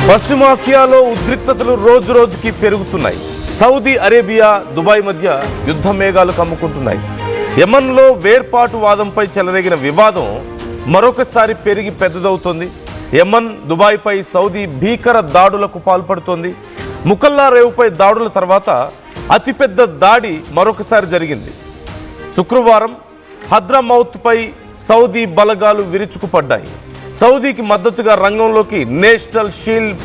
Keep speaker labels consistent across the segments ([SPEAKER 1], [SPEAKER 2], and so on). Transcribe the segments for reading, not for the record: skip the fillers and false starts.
[SPEAKER 1] పశ్చిమాసియాలో ఉద్రిక్తతలు రోజు రోజుకి పెరుగుతున్నాయి. సౌదీ అరేబియా, దుబాయ్ మధ్య యుద్ధ మేఘాలు కమ్ముకుంటున్నాయి. యెమెన్లో వేర్పాటువాదంపై చెలరేగిన వివాదం మరొకసారి పెరిగి పెద్దదవుతోంది. యెమెన్, దుబాయ్పై సౌదీ భీకర దాడులకు పాల్పడుతోంది. ముకల్లా రేవుపై దాడుల తర్వాత అతిపెద్ద దాడి మరొకసారి జరిగింది. శుక్రవారం హద్రమౌత్పై సౌదీ బలగాలు విరుచుకుపడ్డాయి. సౌదీకి మద్దతుగా రంగంలోకి నేషనల్ షీల్డ్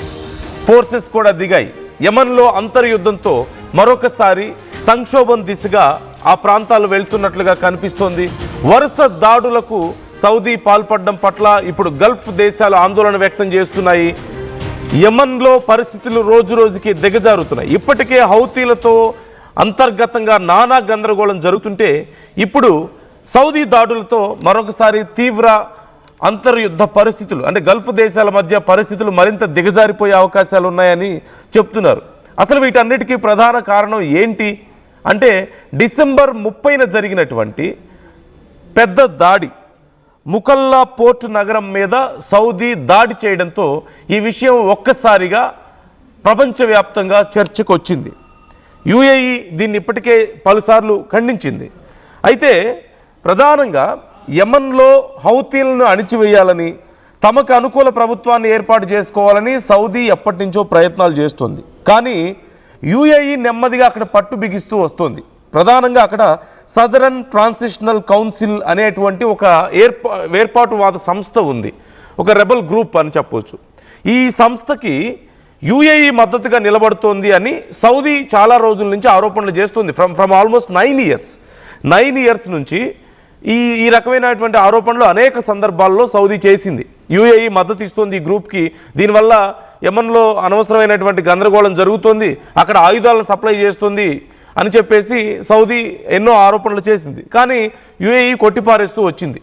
[SPEAKER 1] ఫోర్సెస్ కూడా దిగాయి. యెమెన్లో అంతర్యుద్ధంతో మరొకసారి సంక్షోభం దిశగా ఆ ప్రాంతాలు వెళ్తున్నట్లుగా కనిపిస్తోంది. వరుస దాడులకు సౌదీ పాల్పడడం పట్ల ఇప్పుడు గల్ఫ్ దేశాలు ఆందోళన వ్యక్తం చేస్తున్నాయి. యెమెన్లో పరిస్థితులు రోజు రోజుకి దిగజారుతున్నాయి. ఇప్పటికే హౌతీలతో అంతర్గతంగా నానా గందరగోళం జరుగుతుంటే ఇప్పుడు సౌదీ దాడులతో మరొకసారి తీవ్ర అంతర్యుద్ధ పరిస్థితులు, అంటే గల్ఫ్ దేశాల మధ్య పరిస్థితులు మరింత దిగజారిపోయే అవకాశాలు ఉన్నాయని చెప్తున్నారు. అసలు వీటన్నిటికీ ప్రధాన కారణం ఏంటి అంటే డిసెంబర్ 30న జరిగినటువంటి పెద్ద దాడి, ముకల్లా పోర్ట్ నగరం మీద సౌదీ దాడి చేయడంతో ఈ విషయం ఒక్కసారిగా ప్రపంచవ్యాప్తంగా చర్చకు వచ్చింది. యుఏఈ దీన్ని ఇప్పటికే పలుసార్లు ఖండించింది. అయితే ప్రధానంగా యెమెన్లో హౌతీలను అణిచివేయాలని, తమకు అనుకూల ప్రభుత్వాన్ని ఏర్పాటు చేసుకోవాలని సౌదీ ఎప్పటి నుంచో ప్రయత్నాలు చేస్తుంది. కానీ యుఏఈ నెమ్మదిగా అక్కడ పట్టు బిగిస్తూ వస్తుంది. ప్రధానంగా అక్కడ సదరన్ ట్రాన్సిషనల్ కౌన్సిల్ అనేటువంటి ఒక వేర్పాటువాద సంస్థ ఉంది, ఒక రెబల్ గ్రూప్ అని చెప్పవచ్చు. ఈ సంస్థకి యుఏఈ మద్దతుగా నిలబడుతోంది అని సౌదీ చాలా రోజుల నుంచి ఆరోపణలు చేస్తుంది. ఫ్రమ్ ఆల్మోస్ట్ 9 ఇయర్స్ నుంచి ఈ రకమైనటువంటి ఆరోపణలు అనేక సందర్భాల్లో సౌదీ చేసింది. యుఏఈ మద్దతు ఇస్తుంది ఈ గ్రూప్కి, దీనివల్ల యెమెన్లో అనవసరమైనటువంటి గందరగోళం జరుగుతుంది, అక్కడ ఆయుధాలను సప్లై చేస్తుంది అని చెప్పేసి సౌదీ ఎన్నో ఆరోపణలు చేసింది. కానీ యుఏఈ కొట్టిపారేస్తూ వచ్చింది.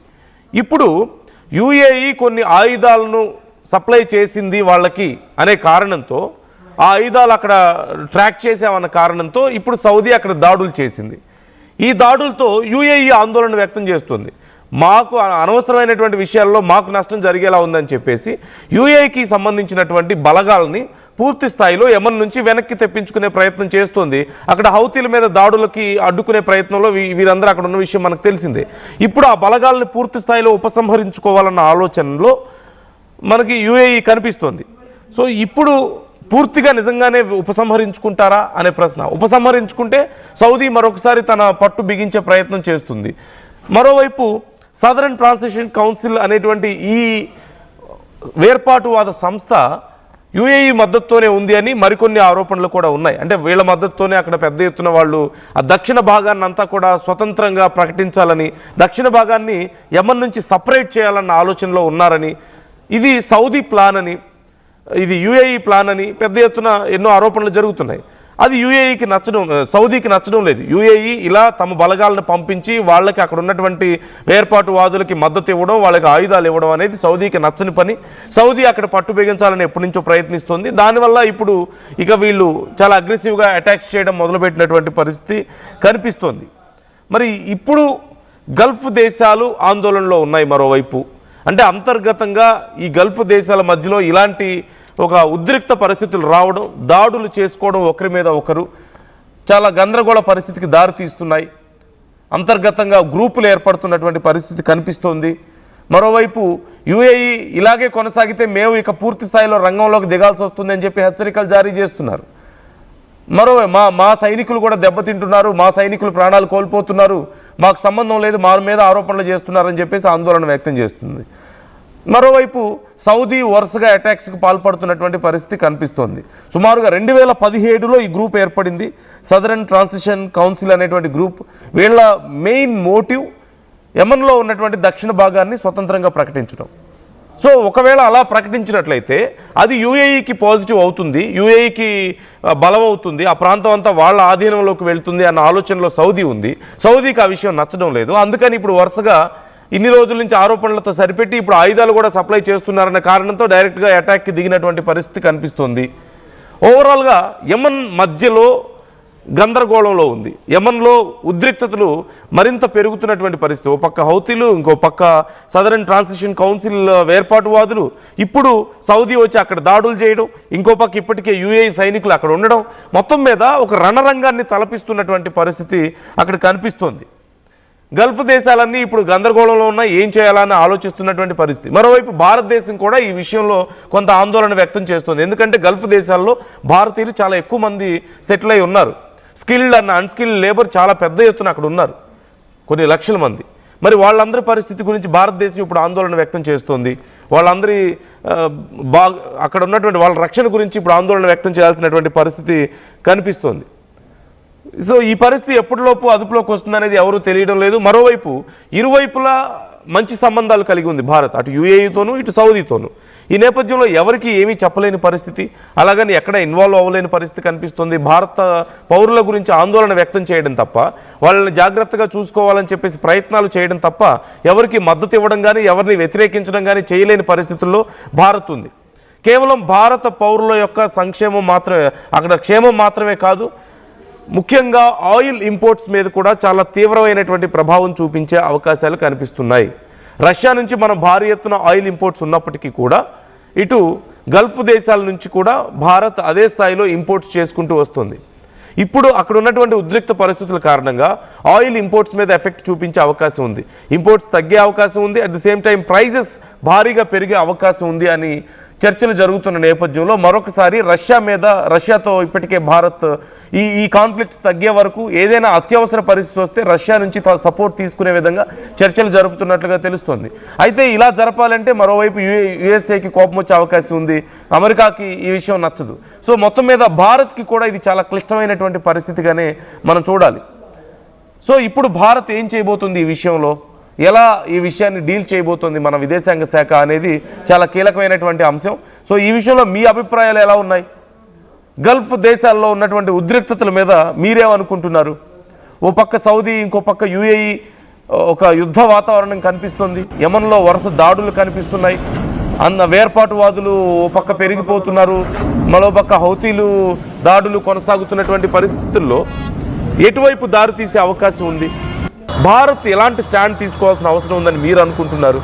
[SPEAKER 1] ఇప్పుడు యుఏఈ కొన్ని ఆయుధాలను సప్లై చేసింది వాళ్ళకి అనే కారణంతో, ఆ ఆయుధాలు అక్కడ ట్రాక్ చేసామన్న కారణంతో ఇప్పుడు సౌదీ అక్కడ దాడులు చేసింది. ఈ దాడులతో యుఏఈ ఆందోళన వ్యక్తం చేస్తుంది. మాకు అనవసరమైనటువంటి విషయాల్లో మాకు నష్టం జరిగేలా ఉందని చెప్పేసి యుఏఈకి సంబంధించినటువంటి బలగాలని పూర్తి స్థాయిలో యెమెన్ నుంచి వెనక్కి తెప్పించుకునే ప్రయత్నం చేస్తుంది. అక్కడ హౌతీల మీద దాడులకి అడ్డుకునే ప్రయత్నంలో వీరందరూ అక్కడ ఉన్న విషయం మనకు తెలిసిందే. ఇప్పుడు ఆ బలగాలని పూర్తి స్థాయిలో ఉపసంహరించుకోవాలన్న ఆలోచనలో మనకి యుఏఈ కనిపిస్తోంది. సో ఇప్పుడు పూర్తిగా నిజంగానే ఉపసంహరించుకుంటారా అనే ప్రశ్న. ఉపసంహరించుకుంటే సౌదీ మరొకసారి తన పట్టు బిగించే ప్రయత్నం చేస్తుంది. మరోవైపు సదరన్ ట్రాన్సిషన్ కౌన్సిల్ అనేటువంటి ఈ వేర్పాటువాద సంస్థ యుఏఈ మద్దతుతోనే ఉంది అని మరికొన్ని ఆరోపణలు కూడా ఉన్నాయి. అంటే వీళ్ళ మద్దతుతోనే అక్కడ పెద్ద ఎత్తున వాళ్ళు ఆ దక్షిణ భాగాన్ని అంతా కూడా స్వతంత్రంగా ప్రకటించాలని, దక్షిణ భాగాన్ని యెమెన్ నుంచి సపరేట్ చేయాలన్న ఆలోచనలో ఉన్నారని, ఇది సౌదీ ప్లాన్ అని, ఇది యుఏఈ ప్లాన్ అని పెద్ద ఎత్తున ఎన్నో ఆరోపణలు జరుగుతున్నాయి. అది సౌదీకి నచ్చడం లేదు. యుఏఈ ఇలా తమ బలగాలను పంపించి వాళ్ళకి అక్కడ ఉన్నటువంటి వేర్పాటువాదులకి మద్దతు ఇవ్వడం, వాళ్ళకి ఆయుధాలు ఇవ్వడం అనేది సౌదీకి నచ్చని పని. సౌదీ అక్కడ పట్టు బిగించాలని ఎప్పటి నుంచో ప్రయత్నిస్తుంది. దానివల్ల ఇప్పుడు ఇక వీళ్ళు చాలా అగ్రెసివ్గా అటాక్స్ చేయడం మొదలుపెట్టినటువంటి పరిస్థితి కనిపిస్తోంది. మరి ఇప్పుడు గల్ఫ్ దేశాలు ఆందోళనలో ఉన్నాయి. మరోవైపు అంటే అంతర్గతంగా ఈ గల్ఫ్ దేశాల మధ్యలో ఇలాంటి ఒక ఉద్రిక్త పరిస్థితులు రావడం, దాడులు చేసుకోవడం, ఒకరి మీద ఒకరు చాలా గందరగోళ పరిస్థితికి దారితీస్తున్నాయి. అంతర్గతంగా గ్రూపులు ఏర్పడుతున్నటువంటి పరిస్థితి కనిపిస్తోంది. మరోవైపు యుఏఈ ఇలాగే కొనసాగితే మేము ఇక పూర్తి స్థాయిలో రంగంలోకి దిగాల్సి వస్తుంది అని చెప్పి హెచ్చరికలు జారీ చేస్తున్నారు. మా సైనికులు కూడా దెబ్బతింటున్నారు, మా సైనికులు ప్రాణాలు కోల్పోతున్నారు, మాకు సంబంధం లేదు, మా మీద ఆరోపణలు చేస్తున్నారని చెప్పేసి ఆందోళన వ్యక్తం చేస్తుంది. మరోవైపు సౌదీ వరుసగా అటాక్స్కి పాల్పడుతున్నటువంటి పరిస్థితి కనిపిస్తోంది. సుమారుగా 2017లో ఈ గ్రూప్ ఏర్పడింది, సదరన్ ట్రాన్సిషన్ కౌన్సిల్ అనేటువంటి గ్రూప్. వీళ్ళ మెయిన్ మోటివ్ యెమెన్లో ఉన్నటువంటి దక్షిణ భాగాన్ని స్వతంత్రంగా ప్రకటించడం. సో ఒకవేళ అలా ప్రకటించినట్లయితే అది యుఏఈకి పాజిటివ్ అవుతుంది, యుఏఈకి బలం అవుతుంది, ఆ ప్రాంతం అంతా వాళ్ళ ఆధీనంలోకి వెళ్తుంది అన్న ఆలోచనలో సౌదీ ఉంది. సౌదీకి ఆ విషయం నచ్చడం లేదు. అందుకని ఇప్పుడు వరుసగా ఇన్ని రోజుల నుంచి ఆరోపణలతో సరిపెట్టి ఇప్పుడు ఆయుధాలు కూడా సప్లై చేస్తున్నారన్న కారణంతో డైరెక్ట్గా అటాక్కి దిగినటువంటి పరిస్థితి కనిపిస్తుంది. ఓవరాల్గా యెమెన్ మధ్యలో గందరగోళంలో ఉంది. యమన్లో ఉద్రిక్తతలు మరింత పెరుగుతున్నటువంటి పరిస్థితి. ఓ పక్క హౌతీలు, ఇంకో పక్క సదరన్ ట్రాన్సిషన్ కౌన్సిల్ వేర్పాటువాదులు, ఇప్పుడు సౌదీ వచ్చి అక్కడ దాడులు చేయడం, ఇంకో పక్క ఇప్పటికే యుఏఈ సైనికులు అక్కడ ఉండడం, మొత్తం మీద ఒక రణరంగాన్ని తలపిస్తున్నటువంటి పరిస్థితి అక్కడ కనిపిస్తోంది. గల్ఫ్ దేశాలన్నీ ఇప్పుడు గందరగోళంలో ఉన్నాయి, ఏం చేయాలని ఆలోచిస్తున్నటువంటి పరిస్థితి. మరోవైపు భారతదేశం కూడా ఈ విషయంలో కొంత ఆందోళన వ్యక్తం చేస్తుంది. ఎందుకంటే గల్ఫ్ దేశాల్లో భారతీయులు చాలా ఎక్కువ మంది సెటిల్ అయి ఉన్నారు. స్కిల్డ్ అన్న అన్స్కిల్డ్ లేబర్ చాలా పెద్ద ఎత్తున అక్కడ ఉన్నారు, కొన్ని లక్షల మంది. మరి వాళ్ళందరి పరిస్థితి గురించి భారతదేశం ఇప్పుడు ఆందోళన వ్యక్తం చేస్తుంది. వాళ్ళందరి అక్కడ ఉన్నటువంటి వాళ్ళ రక్షణ గురించి ఇప్పుడు ఆందోళన వ్యక్తం చేయాల్సినటువంటి పరిస్థితి కనిపిస్తోంది. సో ఈ పరిస్థితి ఎప్పటిలోపు అదుపులోకి వస్తుందనేది ఎవరూ తెలియడం లేదు. మరోవైపు ఇరువైపులా మంచి సంబంధాలు కలిగి ఉంది భారత్, అటు యుఏఈతోనూ ఇటు సౌదీతోనూ. ఈ నేపథ్యంలో ఎవరికి ఏమీ చెప్పలేని పరిస్థితి, అలాగని ఎక్కడ ఇన్వాల్వ్ అవ్వలేని పరిస్థితి కనిపిస్తుంది. భారత పౌరుల గురించి ఆందోళన వ్యక్తం చేయడం తప్ప, వాళ్ళని జాగ్రత్తగా చూసుకోవాలని చెప్పేసి ప్రయత్నాలు చేయడం తప్ప ఎవరికి మద్దతు ఇవ్వడం కానీ ఎవరిని వ్యతిరేకించడం కానీ చేయలేని పరిస్థితుల్లో భారత్ ఉంది. కేవలం భారత పౌరుల యొక్క సంక్షేమం మాత్రమే, అక్కడ క్షేమం మాత్రమే కాదు, ముఖ్యంగా ఆయిల్ ఇంపోర్ట్స్ మీద కూడా చాలా తీవ్రమైనటువంటి ప్రభావం చూపించే అవకాశాలు కనిపిస్తున్నాయి. రష్యా నుంచి మనం భారీ ఎత్తున ఆయిల్ ఇంపోర్ట్స్ ఉన్నప్పటికీ కూడా ఇటు గల్ఫ్ దేశాల నుంచి కూడా భారత్ అదే స్థాయిలో ఇంపోర్ట్స్ చేసుకుంటూ వస్తుంది. ఇప్పుడు అక్కడ ఉన్నటువంటి ఉద్రిక్త పరిస్థితుల కారణంగా ఆయిల్ ఇంపోర్ట్స్ మీద ఎఫెక్ట్ చూపించే అవకాశం ఉంది. ఇంపోర్ట్స్ తగ్గే అవకాశం ఉంది, at the same time prices భారీగా పెరిగే అవకాశం ఉంది అని చర్చలు జరుగుతున్న నేపథ్యంలో మరొకసారి రష్యాతో ఇప్పటికే భారత్ ఈ కాన్ఫ్లిక్ట్స్ తగ్గే వరకు ఏదైనా అత్యవసర పరిస్థితి వస్తే రష్యా నుంచి సపోర్ట్ తీసుకునే విధంగా చర్చలు జరుపుతున్నట్లుగా తెలుస్తోంది. అయితే ఇలా జరపాలంటే మరోవైపు యుఎస్ఏకి కోపం వచ్చే అవకాశం ఉంది, అమెరికాకి ఈ విషయం నచ్చదు. సో మొత్తం మీద భారత్కి కూడా ఇది చాలా క్లిష్టమైనటువంటి పరిస్థితిగానే మనం చూడాలి. సో ఇప్పుడు భారత్ ఏం చేయబోతుంది, ఈ విషయంలో ఎలా ఈ విషయాన్ని డీల్ చేయబోతోంది మన విదేశాంగ శాఖ అనేది చాలా కీలకమైనటువంటి అంశం. సో ఈ విషయంలో మీ అభిప్రాయాలు ఎలా ఉన్నాయి? గల్ఫ్ దేశాల్లో ఉన్నటువంటి ఉద్రిక్తతల మీద మీరేమనుకుంటున్నారు? ఓ పక్క సౌదీ, ఇంకో పక్క యుఏఈ, ఒక యుద్ధ వాతావరణం కనిపిస్తుంది. యమన్లో వరుస దాడులు కనిపిస్తున్నాయి. వేర్పాటువాదులు ఓ పక్క పెరిగిపోతున్నారు, మరో పక్క హౌతీలు దాడులు కొనసాగుతున్నటువంటి పరిస్థితుల్లో ఎటువైపు దారి తీసే అవకాశం ఉంది? భారత్ ఎలాంటి స్టాండ్ తీసుకోవాల్సిన అవసరం ఉందని మీరు అనుకుంటున్నారు?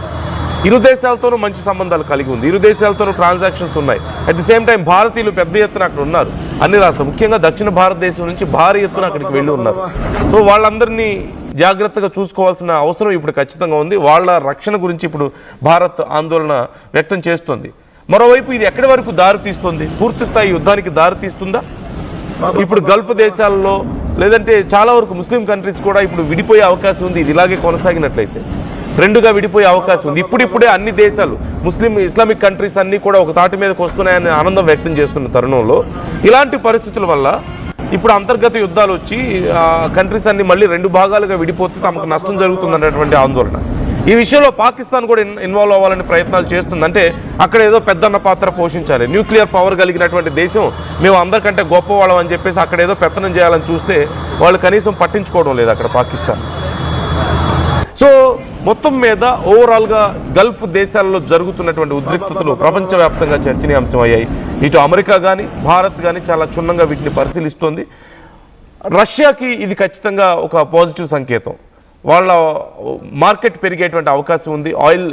[SPEAKER 1] ఇరు దేశాలతోనూ మంచి సంబంధాలు కలిగి ఉంది, ఇరు దేశాలతోనూ ట్రాన్సాక్షన్స్ ఉన్నాయి. అట్ ది సేమ్ టైం భారతీయులు పెద్ద ఎత్తున అక్కడ ఉన్నారు, అన్ని రాష్ట్రాలు, ముఖ్యంగా దక్షిణ భారతదేశం నుంచి భారీ ఎత్తున అక్కడికి వెళ్ళి ఉన్నారు. సో వాళ్ళందరినీ జాగ్రత్తగా చూసుకోవాల్సిన అవసరం ఇప్పుడు ఖచ్చితంగా ఉంది. వాళ్ళ రక్షణ గురించి ఇప్పుడు భారత్ ఆందోళన వ్యక్తం చేస్తుంది. మరోవైపు ఇది ఎక్కడి వరకు దారి తీస్తుంది? పూర్తి స్థాయి యుద్ధానికి దారి తీస్తుందా? ఇప్పుడు గల్ఫ్ దేశాల్లో లేదంటే చాలా వరకు ముస్లిం కంట్రీస్ కూడా ఇప్పుడు విడిపోయే అవకాశం ఉంది. ఇది ఇలాగే కొనసాగినట్లయితే రెండుగా విడిపోయే అవకాశం ఉంది. ఇప్పుడిప్పుడే అన్ని దేశాలు ఇస్లామిక్ కంట్రీస్ అన్నీ కూడా ఒక తాటి మీదకి వస్తున్నాయని ఆనందం వ్యక్తం చేస్తున్న తరుణంలో ఇలాంటి పరిస్థితుల వల్ల ఇప్పుడు అంతర్గత యుద్ధాలు వచ్చి కంట్రీస్ అన్ని మళ్ళీ రెండు భాగాలుగా విడిపోతే తమకు నష్టం జరుగుతుందనేటువంటి ఆందోళన. ఈ విషయంలో పాకిస్తాన్ కూడా ఇన్వాల్వ్ అవ్వాలని ప్రయత్నాలు చేస్తుంది. అంటే అక్కడ ఏదో పెద్దన్న పాత్ర పోషించాలి, న్యూక్లియర్ పవర్ కలిగినటువంటి దేశం, మేము అందరికంటే గొప్పవాళ్ళం అని చెప్పేసి అక్కడ ఏదో పెత్తనం చేయాలని చూస్తే వాళ్ళు కనీసం పట్టించుకోవడం లేదు అక్కడ పాకిస్తాన్. సో మొత్తం మీద ఓవరాల్గా గల్ఫ్ దేశాల్లో జరుగుతున్నటువంటి ఉద్రిక్తతలు ప్రపంచవ్యాప్తంగా చర్చనీయాంశం అయ్యాయి. ఇటు అమెరికా కానీ భారత్ కానీ చాలా క్షుణ్ణంగా వీటిని పరిశీలిస్తోంది. రష్యాకి ఇది ఖచ్చితంగా ఒక పాజిటివ్ సంకేతం. వాళ్ళ మార్కెట్ పెరిగేటువంటి అవకాశం ఉంది, ఆయిల్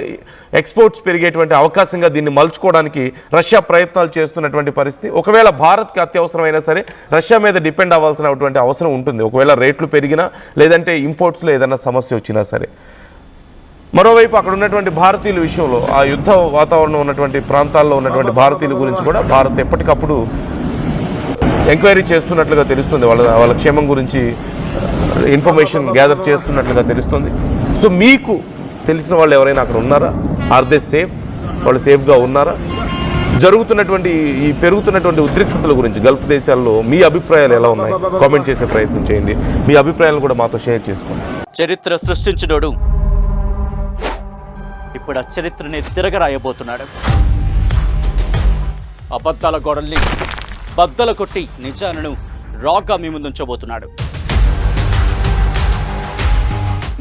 [SPEAKER 1] ఎక్స్పోర్ట్స్ పెరిగేటువంటి అవకాశంగా దీన్ని మలుచుకోవడానికి రష్యా ప్రయత్నాలు చేస్తున్నటువంటి పరిస్థితి. ఒకవేళ భారత్కి అత్యవసరమైనా సరే రష్యా మీద డిపెండ్ అవ్వాల్సినటువంటి అవసరం ఉంటుంది, ఒకవేళ రేట్లు పెరిగినా లేదంటే ఇంపోర్ట్స్లో ఏదైనా సమస్య వచ్చినా సరే. మరోవైపు అక్కడ ఉన్నటువంటి భారతీయుల విషయంలో ఆ యుద్ధ వాతావరణం ఉన్నటువంటి ప్రాంతాల్లో ఉన్నటువంటి భారతీయుల గురించి కూడా భారత్ ఎప్పటికప్పుడు ఎంక్వైరీ చేస్తున్నట్లుగా తెలుస్తుంది. వాళ్ళ క్షేమం గురించి ఇన్ఫర్మేషన్ గ్యాదర్ చేస్తున్నట్లుగా తెలుస్తుంది. సో మీకు తెలిసిన వాళ్ళు ఎవరైనా అక్కడ ఉన్నారా? Are they safe? వాళ్ళు సేఫ్గా ఉన్నారా? జరుగుతున్నటువంటి ఈ పెరుగుతున్నటువంటి ఉద్రిక్తతల గురించి గల్ఫ్ దేశాల్లో మీ అభిప్రాయాలు ఎలా ఉన్నాయి? కామెంట్ చేసే ప్రయత్నం చేయండి. మీ అభిప్రాయాలను కూడా మాతో షేర్ చేసుకోండి.
[SPEAKER 2] చరిత్ర సృష్టించినోడు ఇప్పుడు ఆ చరిత్రని తిరగరాయబోతున్నాడు. అబద్ధాల గోడల్ని బద్దల కొట్టి నిజాలను రాగా మీ ముందుంచబోతున్నాడు.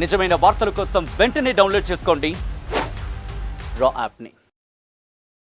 [SPEAKER 2] నిజమైన వార్తల కోసం వెంటనే డౌన్లోడ్ చేసుకోండి రా యాప్ని.